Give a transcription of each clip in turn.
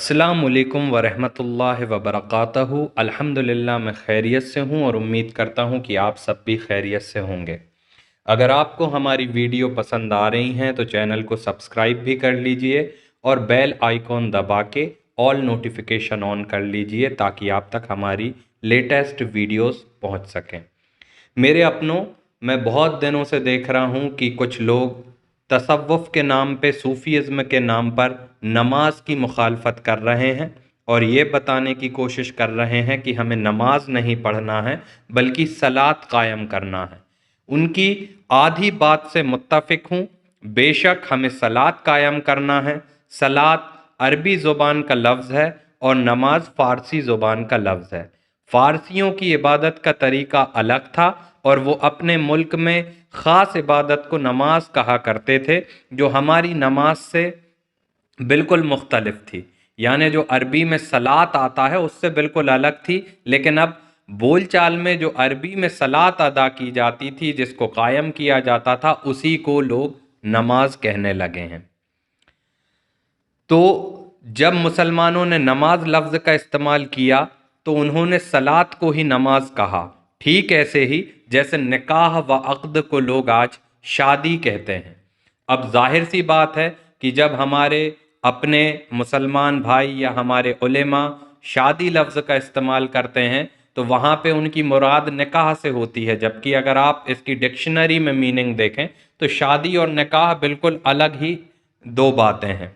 अस्सलाम वालेकुम वरहमतुल्लाहि वबरकातहू। अल्हम्दुलिल्लाह मैं खैरियत से हूँ और उम्मीद करता हूँ कि आप सब भी खैरियत से होंगे। अगर आपको हमारी वीडियो पसंद आ रही हैं तो चैनल को सब्सक्राइब भी कर लीजिए और बेल आइकॉन दबा के ऑल नोटिफिकेशन ऑन कर लीजिए ताकि आप तक हमारी लेटेस्ट वीडियोस पहुँच सकें। मेरे अपनों, मैं बहुत दिनों से देख रहा हूँ कि कुछ लोग तसव्वुफ़ के नाम पे, सूफ़ीज़्म के नाम पर नमाज की मुखालफत कर रहे हैं और ये बताने की कोशिश कर रहे हैं कि हमें नमाज नहीं पढ़ना है बल्कि सलात कायम करना है। उनकी आधी बात से मुत्तफ़िक हूँ। बेशक हमें सलात कायम करना है। सलात अरबी ज़ुबान का लफ्ज़ है और नमाज फ़ारसी ज़ुबान का लफ्ज़ है। फ़ारसियों की इबादत का तरीका अलग था और वो अपने मुल्क में ख़ास इबादत को नमाज कहा करते थे, जो हमारी नमाज से बिल्कुल मुख्तलिफ थी। यानी जो अरबी में सलात आता है उससे बिल्कुल अलग थी, लेकिन अब बोलचाल में जो अरबी में सलात अदा की जाती थी, जिसको कायम किया जाता था, उसी को लोग नमाज कहने लगे हैं। तो जब मुसलमानों ने नमाज लफ्ज़ का इस्तेमाल किया तो उन्होंने सलात को ही नमाज कहा। ठीक ऐसे ही जैसे निकाह व अक़्द को लोग आज शादी कहते हैं। अब जाहिर सी बात है कि जब हमारे अपने मुसलमान भाई या हमारे उलेमा शादी लफ्ज़ का इस्तेमाल करते हैं तो वहाँ पे उनकी मुराद निकाह से होती है, जबकि अगर आप इसकी डिक्शनरी में मीनिंग देखें तो शादी और निकाह बिल्कुल अलग ही दो बातें हैं।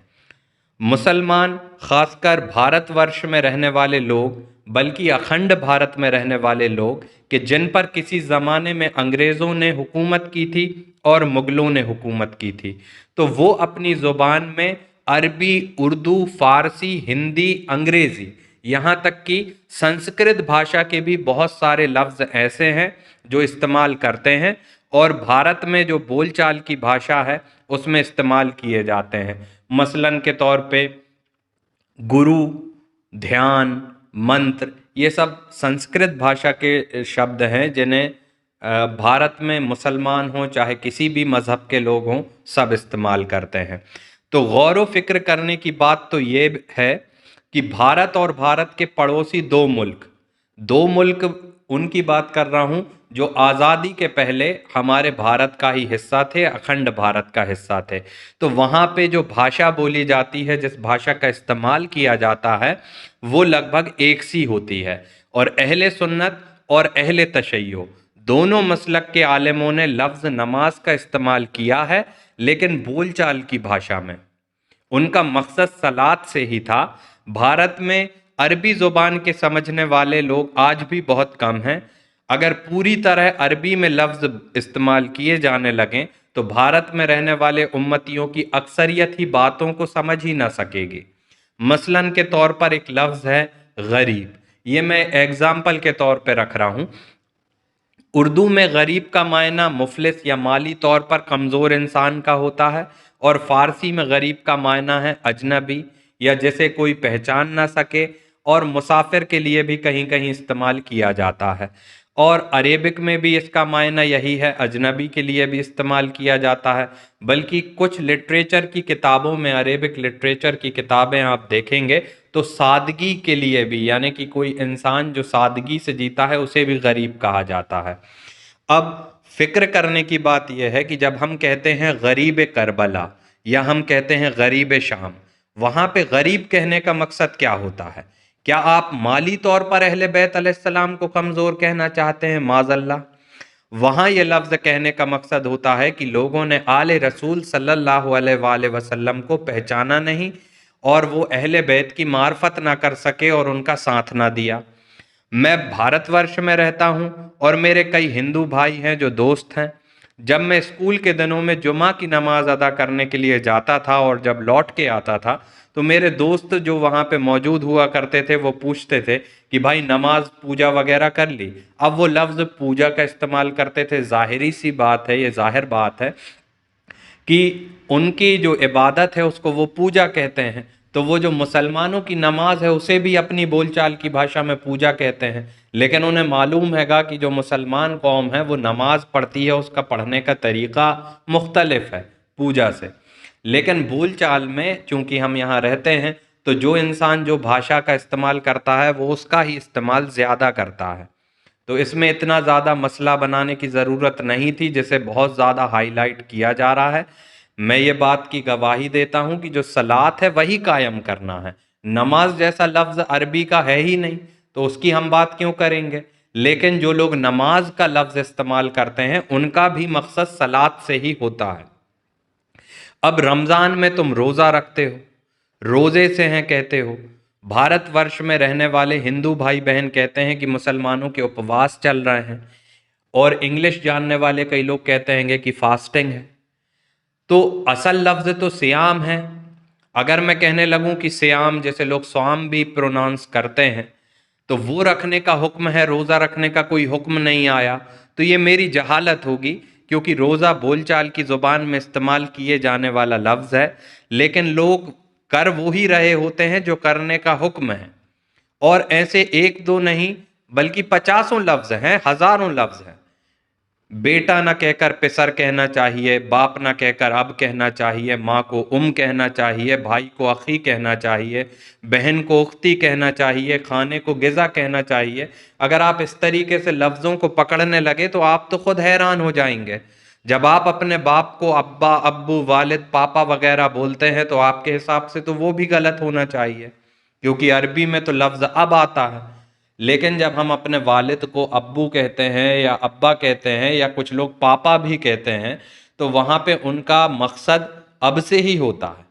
मुसलमान, खासकर भारतवर्ष में रहने वाले लोग, बल्कि अखंड भारत में रहने वाले लोग कि जिन पर किसी ज़माने में अंग्रेज़ों ने हुकूमत की थी और मुग़लों ने हुकूमत की थी, तो वो अपनी ज़ुबान में अरबी, उर्दू, फ़ारसी, हिंदी, अंग्रेज़ी, यहाँ तक कि संस्कृत भाषा के भी बहुत सारे लफ्ज़ ऐसे हैं जो इस्तेमाल करते हैं और भारत में जो बोलचाल की भाषा है उसमें इस्तेमाल किए जाते हैं। मसलन के तौर पे गुरु, ध्यान, मंत्र, ये सब संस्कृत भाषा के शब्द हैं जिन्हें भारत में मुसलमान हों चाहे किसी भी मज़हब के लोग हों, सब इस्तेमाल करते हैं। तो गौर व फिक्र करने की बात तो ये है कि भारत और भारत के पड़ोसी दो मुल्क उनकी बात कर रहा हूँ जो आज़ादी के पहले हमारे भारत का ही हिस्सा थे, अखंड भारत का हिस्सा थे। तो वहाँ पे जो भाषा बोली जाती है, जिस भाषा का इस्तेमाल किया जाता है, वो लगभग एक सी होती है और अहले सुन्नत और अहले तशय्यो दोनों मसलक के आलिमों ने लफ्ज़ नमाज का इस्तेमाल किया है, लेकिन बोलचाल की भाषा में। उनका मकसद सलात से ही था। भारत में अरबी ज़ुबान के समझने वाले लोग आज भी बहुत कम हैं। अगर पूरी तरह अरबी में लफ्ज़ इस्तेमाल किए जाने लगें तो भारत में रहने वाले उम्मतियों की अक्सरियत ही बातों को समझ ही ना सकेगी। मसलन के तौर पर एक लफ्ज़ है गरीब, ये मैं एग्ज़ाम्पल के तौर पर रख रहा हूँ। उर्दू में गरीब का मायना मुफलिस या माली तौर पर कमज़ोर इंसान का होता है और फ़ारसी में गरीब का मायना है अजनबी या जिसे कोई पहचान ना सके, और मुसाफिर के लिए भी कहीं कहीं इस्तेमाल किया जाता है। और अरेबिक में भी इसका मायना यही है, अजनबी के लिए भी इस्तेमाल किया जाता है। बल्कि कुछ लिटरेचर की किताबों में, अरेबिक लिटरेचर की किताबें आप देखेंगे तो सादगी के लिए भी, यानी कि कोई इंसान जो सादगी से जीता है उसे भी गरीब कहा जाता है। अब फिक्र करने की बात यह है कि जब हम कहते हैं गरीब करबला या हम कहते हैं गरीब शाम, वहाँ पे गरीब कहने का मकसद क्या होता है? क्या आप माली तौर पर अहले बैत अलैहिस्सलाम को कमज़ोर कहना चाहते हैं? माज़ल्ला। वहाँ ये लफ्ज़ कहने का मकसद होता है कि लोगों ने आले रसूल सल्लल्लाहु अलैहि वसल्लम को पहचाना नहीं और वो अहले बैत की मार्फत ना कर सके और उनका साथ ना दिया। मैं भारतवर्ष में रहता हूँ और मेरे कई हिंदू भाई हैं जो दोस्त हैं। जब मैं स्कूल के दिनों में जुमा की नमाज अदा करने के लिए जाता था और जब लौट के आता था तो मेरे दोस्त जो वहाँ पे मौजूद हुआ करते थे वो पूछते थे कि भाई नमाज पूजा वगैरह कर ली। अब वो लफ्ज़ पूजा का इस्तेमाल करते थे। ज़ाहिरी सी बात है, ये ज़ाहिर बात है कि उनकी जो इबादत है उसको वो पूजा कहते हैं, तो वो जो मुसलमानों की नमाज है उसे भी अपनी बोलचाल की भाषा में पूजा कहते हैं। लेकिन उन्हें मालूम हैगा कि जो मुसलमान कौम है वो नमाज पढ़ती है, उसका पढ़ने का तरीक़ा मुख्तलिफ है पूजा से। लेकिन बोलचाल में चूंकि हम यहाँ रहते हैं تو جو انسان جو بھاشا کا استعمال کرتا ہے وہ اس کا ہی استعمال زیادہ کرتا ہے. تو اس میں اتنا زیادہ مسئلہ بنانے کی ضرورت نہیں تھی جسے بہت زیادہ ہائی لائٹ کیا جا رہا ہے. میں یہ بات کی گواہی دیتا ہوں کہ جو صلاۃ ہے وہی قائم کرنا ہے. نماز جیسا لفظ عربی کا ہے ہی نہیں تو اس کی ہم بات کیوں کریں گے. لیکن جو لوگ نماز کا لفظ استعمال کرتے ہیں ان کا بھی مقصد صلاۃ سے ہی ہوتا ہے. اب رمضان میں تم روزہ رکھتے ہو، روزے سے ہیں کہتے ہو. بھارت ورش میں رہنے والے ہندو بھائی بہن کہتے ہیں کہ مسلمانوں کے اپواس چل رہے ہیں، اور انگلش جاننے والے کئی لوگ کہتے ہیں کہ فاسٹنگ ہے. تو اصل لفظ تو سیام ہے. اگر میں کہنے لگوں کہ سیام جیسے لوگ سوام بھی پروناؤنس کرتے ہیں تو وہ رکھنے کا حکم ہے، روزہ رکھنے کا کوئی حکم نہیں آیا، تو یہ میری جہالت ہوگی، کیونکہ روزہ بول چال کی زبان میں استعمال کیے جانے والا لفظ ہے، لیکن لوگ کر وہی رہے ہوتے ہیں جو کرنے کا حکم ہے. اور ایسے ایک دو نہیں بلکہ 50 لفظ ہیں، ہزاروں لفظ ہیں. بیٹا نہ کہہ کر پسر کہنا چاہیے، باپ نہ کہہ کر اب کہنا چاہیے، ماں کو کہنا چاہیے، بھائی کو اخی کہنا چاہیے، بہن کو اختی کہنا چاہیے، کھانے کو غذا کہنا چاہیے. اگر آپ اس طریقے سے لفظوں کو پکڑنے لگے تو آپ تو خود حیران ہو جائیں گے. جب آپ اپنے باپ کو ابا، ابو، والد، پاپا وغیرہ بولتے ہیں تو آپ کے حساب سے تو وہ بھی غلط ہونا چاہیے، کیونکہ عربی میں تو لفظ اب آتا ہے. لیکن جب ہم اپنے والد کو ابو کہتے ہیں یا ابا کہتے ہیں یا کچھ لوگ پاپا بھی کہتے ہیں تو وہاں پہ ان کا مقصد اب سے ہی ہوتا ہے.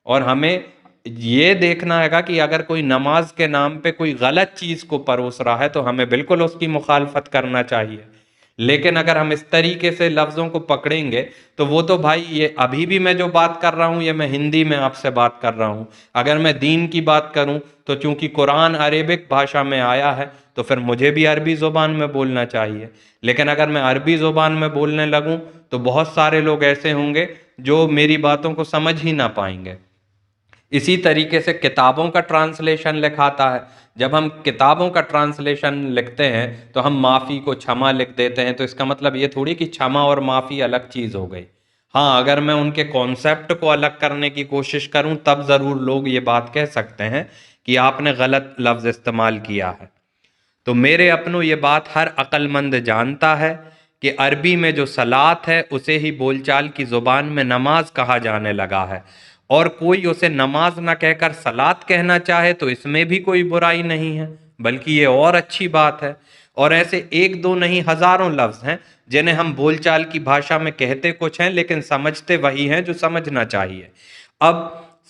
اور ہمیں یہ دیکھنا ہے کہ اگر کوئی نماز کے نام پہ کوئی غلط چیز کو پروس رہا ہے تو ہمیں بالکل اس کی مخالفت کرنا چاہیے. لیکن اگر ہم اس طریقے سے لفظوں کو پکڑیں گے تو وہ تو بھائی، یہ ابھی بھی میں جو بات کر رہا ہوں یہ میں ہندی میں آپ سے بات کر رہا ہوں. اگر میں دین کی بات کروں تو چونکہ قرآن عربک بھاشا میں آیا ہے تو پھر مجھے بھی عربی زبان میں بولنا چاہیے. لیکن اگر میں عربی زبان میں بولنے لگوں تو بہت سارے لوگ ایسے ہوں گے جو میری باتوں کو سمجھ ہی نہ پائیں گے. اسی طریقے سے کتابوں کا ٹرانسلیشن لکھاتا ہے. جب ہم کتابوں کا ٹرانسلیشن لکھتے ہیں تو ہم معافی کو چھما لکھ دیتے ہیں، تو اس کا مطلب یہ تھوڑی کہ چھما اور معافی الگ چیز ہو گئی. ہاں، اگر میں ان کے کانسیپٹ کو الگ کرنے کی کوشش کروں تب ضرور لوگ یہ بات کہہ سکتے ہیں کہ آپ نے غلط لفظ استعمال کیا ہے. تو میرے اپنوں یہ بات ہر عقل مند جانتا ہے کہ عربی میں جو صلاۃ ہے اسے ہی بول چال کی زبان میں نماز کہا جانے لگا ہے. اور کوئی اسے نماز نہ کہہ کر صلاۃ کہنا چاہے تو اس میں بھی کوئی برائی نہیں ہے، بلکہ یہ اور اچھی بات ہے. اور ایسے ایک دو نہیں ہزاروں لفظ ہیں جنہیں ہم بول چال کی بھاشا میں کہتے کچھ ہیں لیکن سمجھتے وہی ہیں جو سمجھنا چاہیے. اب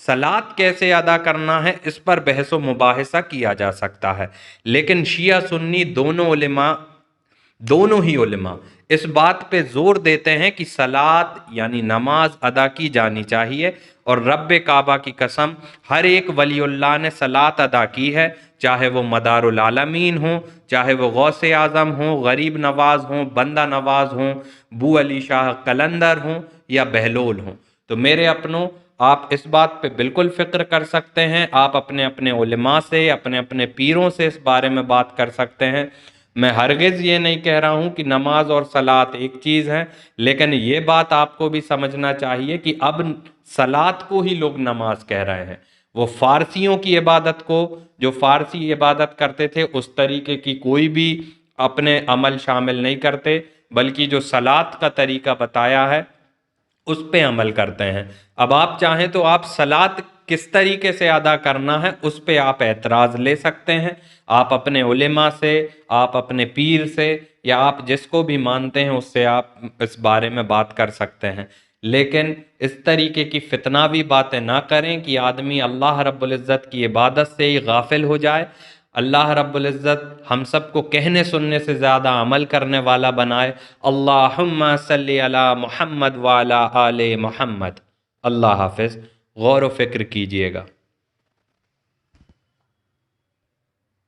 صلاۃ کیسے ادا کرنا ہے اس پر بحث و مباحثہ کیا جا سکتا ہے، لیکن شیعہ سنی دونوں ہی علماء اس بات پہ زور دیتے ہیں کہ صلاۃ یعنی نماز ادا کی جانی چاہیے. اور رب کعبہ کی قسم، ہر ایک ولی اللہ نے صلاۃ ادا کی ہے، چاہے وہ مدار العالمین ہوں، چاہے وہ غوث اعظم ہوں، غریب نواز ہوں، بندہ نواز ہوں، بو علی شاہ قلندر ہوں یا بہلول ہوں. تو میرے اپنوں، آپ اس بات پہ بالکل فکر کر سکتے ہیں، آپ اپنے اپنے علماء سے، اپنے اپنے پیروں سے اس بارے میں بات کر سکتے ہیں. میں ہرگز یہ نہیں کہہ رہا ہوں کہ نماز اور صلاۃ ایک چیز ہے، لیکن یہ بات آپ کو بھی سمجھنا چاہیے کہ اب صلاۃ کو ہی لوگ نماز کہہ رہے ہیں. وہ فارسیوں کی عبادت کو، جو فارسی عبادت کرتے تھے، اس طریقے کی کوئی بھی اپنے عمل شامل نہیں کرتے، بلکہ جو صلاۃ کا طریقہ بتایا ہے اس پہ عمل کرتے ہیں. اب آپ چاہیں تو آپ صلاۃ کس طریقے سے ادا کرنا ہے اس پہ آپ اعتراض لے سکتے ہیں. آپ اپنے علماء سے، آپ اپنے پیر سے، یا آپ جس کو بھی مانتے ہیں اس سے آپ اس بارے میں بات کر سکتے ہیں. لیکن اس طریقے کی فتناوی باتیں نہ کریں کہ آدمی اللہ رب العزت کی عبادت سے ہی غافل ہو جائے. اللہ رب العزت ہم سب کو کہنے سننے سے زیادہ عمل کرنے والا بنائے. اللہم صلی علی محمد وعلی آل محمد. اللہ حافظ. غور و فکر کیجئے گا.